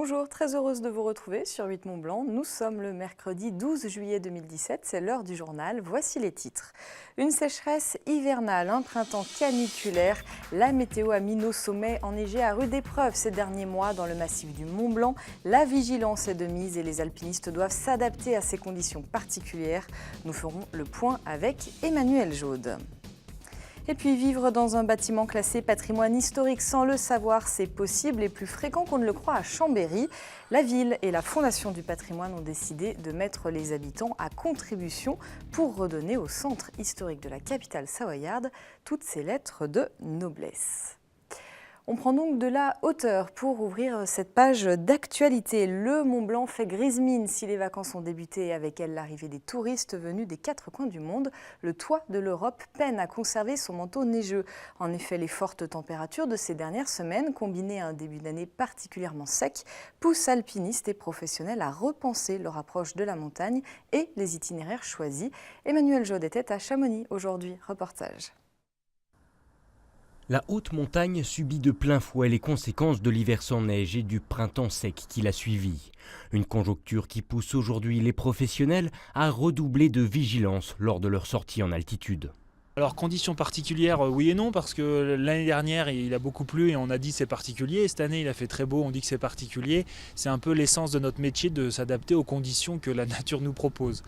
Bonjour, très heureuse de vous retrouver sur 8 Mont Blanc. Nous sommes le mercredi 12 juillet 2017, c'est l'heure du journal. Voici les titres. Une sécheresse hivernale, un printemps caniculaire. La météo a mis nos sommets enneigés à rude épreuve ces derniers mois dans le massif du Mont Blanc. La vigilance est de mise et les alpinistes doivent s'adapter à ces conditions particulières. Nous ferons le point avec Emmanuel Jaude. Et puis vivre dans un bâtiment classé patrimoine historique sans le savoir, c'est possible et plus fréquent qu'on ne le croit à Chambéry. La ville et la Fondation du patrimoine ont décidé de mettre les habitants à contribution pour redonner au centre historique de la capitale savoyarde toutes ses lettres de noblesse. On prend donc de la hauteur pour ouvrir cette page d'actualité. Le Mont Blanc fait grise mine si les vacances ont débuté et avec elles l'arrivée des touristes venus des 4 coins du monde. Le toit de l'Europe peine à conserver son manteau neigeux. En effet, les fortes températures de ces dernières semaines, combinées à un début d'année particulièrement sec, poussent alpinistes et professionnels à repenser leur approche de la montagne et les itinéraires choisis. Emmanuel Jaude était à Chamonix aujourd'hui. Reportage. La haute montagne subit de plein fouet les conséquences de l'hiver sans neige et du printemps sec qui l'a suivi. Une conjoncture qui pousse aujourd'hui les professionnels à redoubler de vigilance lors de leur sortie en altitude. Alors conditions particulières, oui et non, parce que l'année dernière il a beaucoup plu et on a dit c'est particulier. Cette année il a fait très beau, on dit que c'est particulier. C'est un peu l'essence de notre métier de s'adapter aux conditions que la nature nous propose.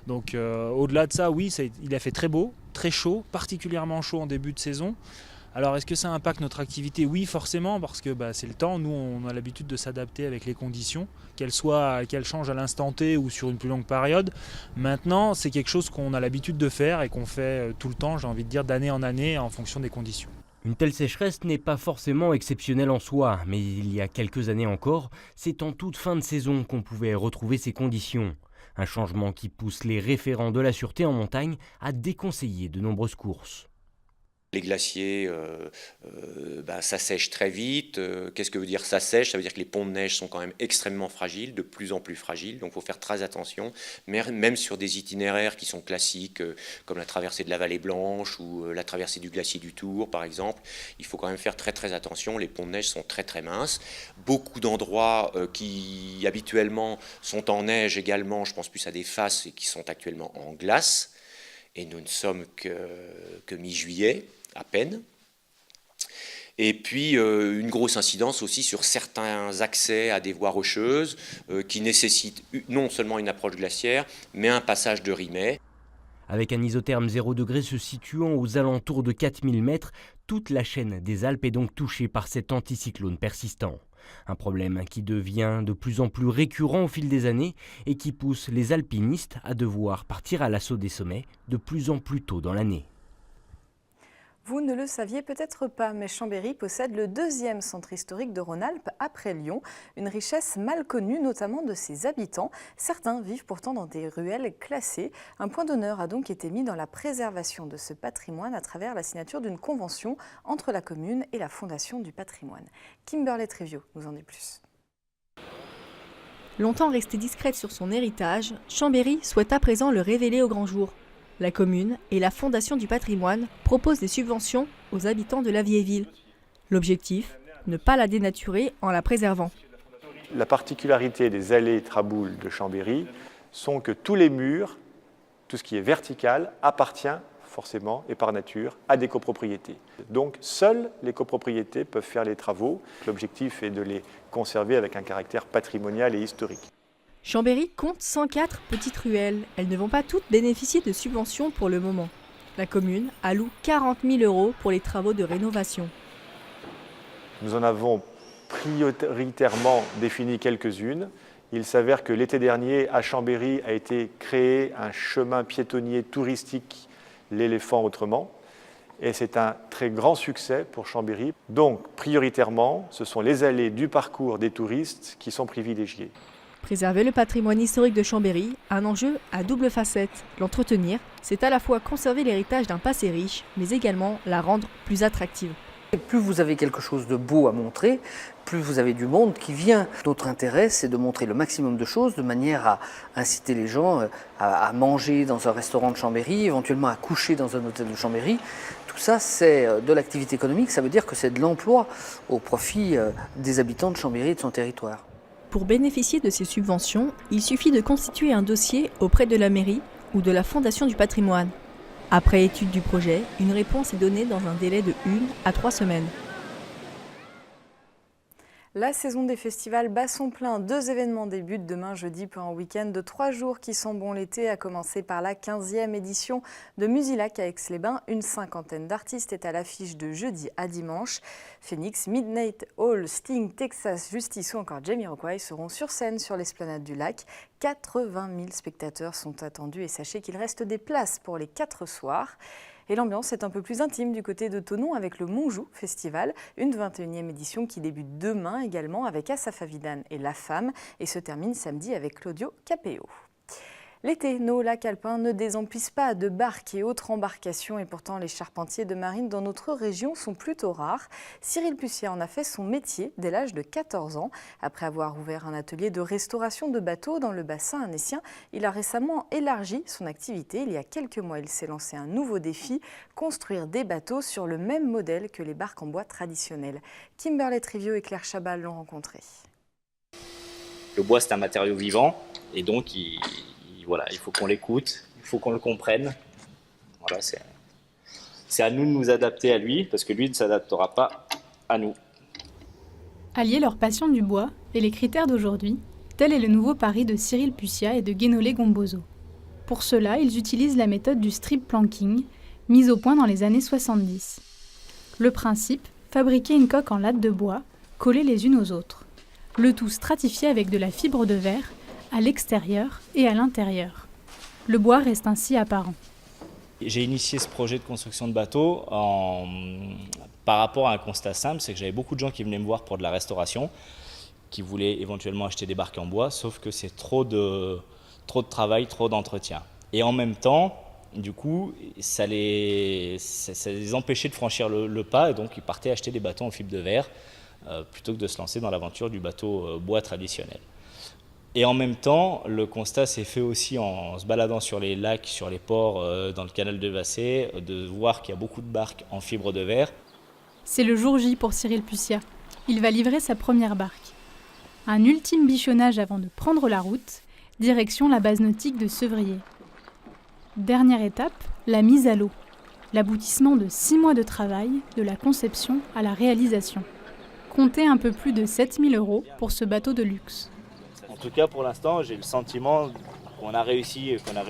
Donc au-delà de ça, oui, il a fait très beau, très chaud, particulièrement chaud en début de saison. Alors est-ce que ça impacte notre activité? Oui, forcément, parce que c'est le temps. Nous, on a l'habitude de s'adapter avec les conditions, qu'elles changent à l'instant T ou sur une plus longue période. Maintenant, c'est quelque chose qu'on a l'habitude de faire et qu'on fait tout le temps, j'ai envie de dire, d'année en année en fonction des conditions. Une telle sécheresse n'est pas forcément exceptionnelle en soi, mais il y a quelques années encore, c'est en toute fin de saison qu'on pouvait retrouver ces conditions. Un changement qui pousse les référents de la sûreté en montagne à déconseiller de nombreuses courses. Les glaciers, ça sèche très vite. Qu'est-ce que veut dire ça sèche? Ça veut dire que les ponts de neige sont quand même extrêmement fragiles, de plus en plus fragiles. Donc il faut faire très attention, même sur des itinéraires qui sont classiques, comme la traversée de la Vallée Blanche ou la traversée du glacier du Tour, par exemple. Il faut quand même faire très très attention. Les ponts de neige sont très très minces. Beaucoup d'endroits qui habituellement sont en neige également, je pense plus à des fasses, et qui sont actuellement en glace. Et nous ne sommes que mi-juillet, à peine. Et puis une grosse incidence aussi sur certains accès à des voies rocheuses qui nécessitent non seulement une approche glaciaire, mais un passage de Rimet. Avec un isotherme 0 degré se situant aux alentours de 4000 mètres, toute la chaîne des Alpes est donc touchée par cet anticyclone persistant. Un problème qui devient de plus en plus récurrent au fil des années et qui pousse les alpinistes à devoir partir à l'assaut des sommets de plus en plus tôt dans l'année. Vous ne le saviez peut-être pas, mais Chambéry possède le 2e centre historique de Rhône-Alpes après Lyon. Une richesse mal connue, notamment de ses habitants. Certains vivent pourtant dans des ruelles classées. Un point d'honneur a donc été mis dans la préservation de ce patrimoine à travers la signature d'une convention entre la commune et la Fondation du patrimoine. Kimberley Trivio nous en dit plus. Longtemps restée discrète sur son héritage, Chambéry souhaite à présent le révéler au grand jour. La commune et la Fondation du patrimoine proposent des subventions aux habitants de la vieille ville. L'objectif, ne pas la dénaturer en la préservant. La particularité des allées Traboules de Chambéry sont que tous les murs, tout ce qui est vertical, appartient forcément et par nature à des copropriétés. Donc seules les copropriétés peuvent faire les travaux. L'objectif est de les conserver avec un caractère patrimonial et historique. Chambéry compte 104 petites ruelles. Elles ne vont pas toutes bénéficier de subventions pour le moment. La commune alloue 40 000 € pour les travaux de rénovation. Nous en avons prioritairement défini quelques-unes. Il s'avère que l'été dernier, à Chambéry, a été créé un chemin piétonnier touristique, l'éléphant autrement. Et c'est un très grand succès pour Chambéry. Donc, prioritairement, ce sont les allées du parcours des touristes qui sont privilégiées. Préserver le patrimoine historique de Chambéry, un enjeu à double facette. L'entretenir, c'est à la fois conserver l'héritage d'un passé riche, mais également la rendre plus attractive. Et plus vous avez quelque chose de beau à montrer, plus vous avez du monde qui vient. Notre intérêt, c'est de montrer le maximum de choses de manière à inciter les gens à manger dans un restaurant de Chambéry, éventuellement à coucher dans un hôtel de Chambéry. Tout ça, c'est de l'activité économique, ça veut dire que c'est de l'emploi au profit des habitants de Chambéry et de son territoire. Pour bénéficier de ces subventions, il suffit de constituer un dossier auprès de la mairie ou de la Fondation du patrimoine. Après étude du projet, une réponse est donnée dans un délai de 1 à 3 semaines. La saison des festivals bat son plein. 2 événements débutent demain jeudi pour un week-end de 3 jours qui sent bon l'été, à commencer par la 15e édition de Musilac à Aix-les-Bains. Une 50aine d'artistes est à l'affiche de jeudi à dimanche. Phoenix, Midnight Oil, Sting, Texas Justice ou encore Jamiroquai seront sur scène sur l'esplanade du lac. 80 000 spectateurs sont attendus et sachez qu'il reste des places pour les 4 soirs. Et l'ambiance est un peu plus intime du côté de Thonon avec le Montjoux Festival, une 21e édition qui débute demain également avec Asaf Avidan et La Femme et se termine samedi avec Claudio Capéo. L'été, nos lacs alpins ne désemplissent pas de barques et autres embarcations et pourtant les charpentiers de marine dans notre région sont plutôt rares. Cyril Pussiat en a fait son métier dès l'âge de 14 ans. Après avoir ouvert un atelier de restauration de bateaux dans le bassin annécien, il a récemment élargi son activité. Il y a quelques mois, il s'est lancé un nouveau défi, construire des bateaux sur le même modèle que les barques en bois traditionnelles. Kimberley Trivio et Claire Chabal l'ont rencontré. Le bois, c'est un matériau vivant et donc il faut qu'on l'écoute, il faut qu'on le comprenne. Voilà, c'est à nous de nous adapter à lui, parce que lui ne s'adaptera pas à nous. Allier leur passion du bois et les critères d'aujourd'hui, tel est le nouveau pari de Cyril Pussiat et de Guénolé Gombozo. Pour cela, ils utilisent la méthode du strip planking, mise au point dans les années 70. Le principe, fabriquer une coque en lattes de bois, collées les unes aux autres. Le tout stratifié avec de la fibre de verre, à l'extérieur et à l'intérieur. Le bois reste ainsi apparent. J'ai initié ce projet de construction de bateau par rapport à un constat simple, c'est que j'avais beaucoup de gens qui venaient me voir pour de la restauration, qui voulaient éventuellement acheter des barques en bois, sauf que c'est trop de travail, trop d'entretien. Et en même temps, du coup, ça les empêchait de franchir le pas, et donc ils partaient acheter des bateaux en fibre de verre, plutôt que de se lancer dans l'aventure du bateau bois traditionnel. Et en même temps, le constat s'est fait aussi en se baladant sur les lacs, sur les ports, dans le canal de Vassé, de voir qu'il y a beaucoup de barques en fibre de verre. C'est le jour J pour Cyril Pussiat. Il va livrer sa première barque. Un ultime bichonnage avant de prendre la route, direction la base nautique de Sevrier. Dernière étape, la mise à l'eau. L'aboutissement de 6 mois de travail, de la conception à la réalisation. Comptez un peu plus de 7 000 € pour ce bateau de luxe. En tout cas, pour l'instant, j'ai le sentiment qu'on a réussi. Ah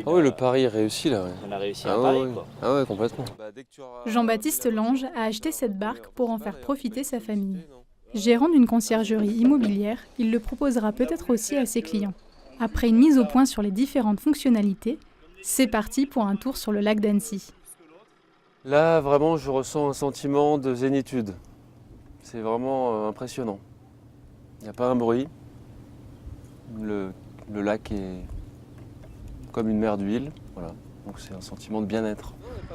oui, le pari est réussi là. Ouais. On a réussi un pari, quoi. Ah ouais, complètement. Jean-Baptiste Lange a acheté cette barque pour en faire profiter sa famille. Gérant d'une conciergerie immobilière, il le proposera peut-être aussi à ses clients. Après une mise au point sur les différentes fonctionnalités, c'est parti pour un tour sur le lac d'Annecy. Là, vraiment, je ressens un sentiment de zénitude. C'est vraiment impressionnant. Il n'y a pas un bruit. Le lac est comme une mer d'huile, voilà. Donc c'est un sentiment de bien-être.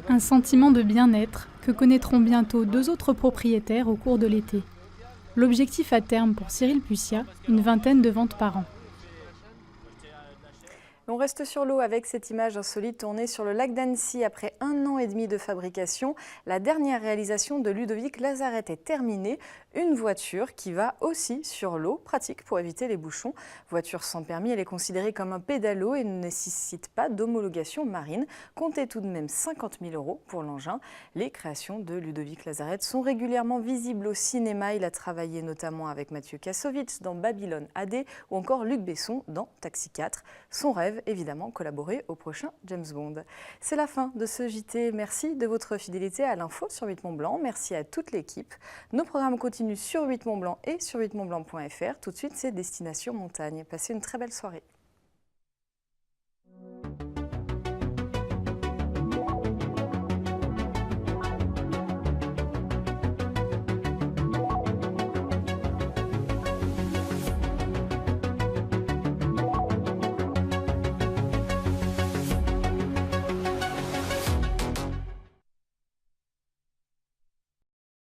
Un sentiment de bien-être que connaîtront bientôt 2 autres propriétaires au cours de l'été. L'objectif à terme pour Cyril Pussiat, une 20aine de ventes par an. On reste sur l'eau avec cette image insolite tournée sur le lac d'Annecy après 1 an et demi de fabrication. La dernière réalisation de Ludovic Lazarette est terminée. Une voiture qui va aussi sur l'eau, pratique pour éviter les bouchons. Voiture sans permis, elle est considérée comme un pédalo et ne nécessite pas d'homologation marine. Comptez tout de même 50 000 € pour l'engin. Les créations de Ludovic Lazarette sont régulièrement visibles au cinéma. Il a travaillé notamment avec Mathieu Kassovitz dans Babylone AD ou encore Luc Besson dans Taxi 4. Son rêve, évidemment, collaborer au prochain James Bond. C'est la fin de ce JT. Merci de votre fidélité à l'info sur 8 Mont Blanc. Merci à toute l'équipe. Nos programmes continuent sur 8 Mont Blanc et sur 8montblanc.fr. Tout de suite, c'est Destination Montagne. Passez une très belle soirée.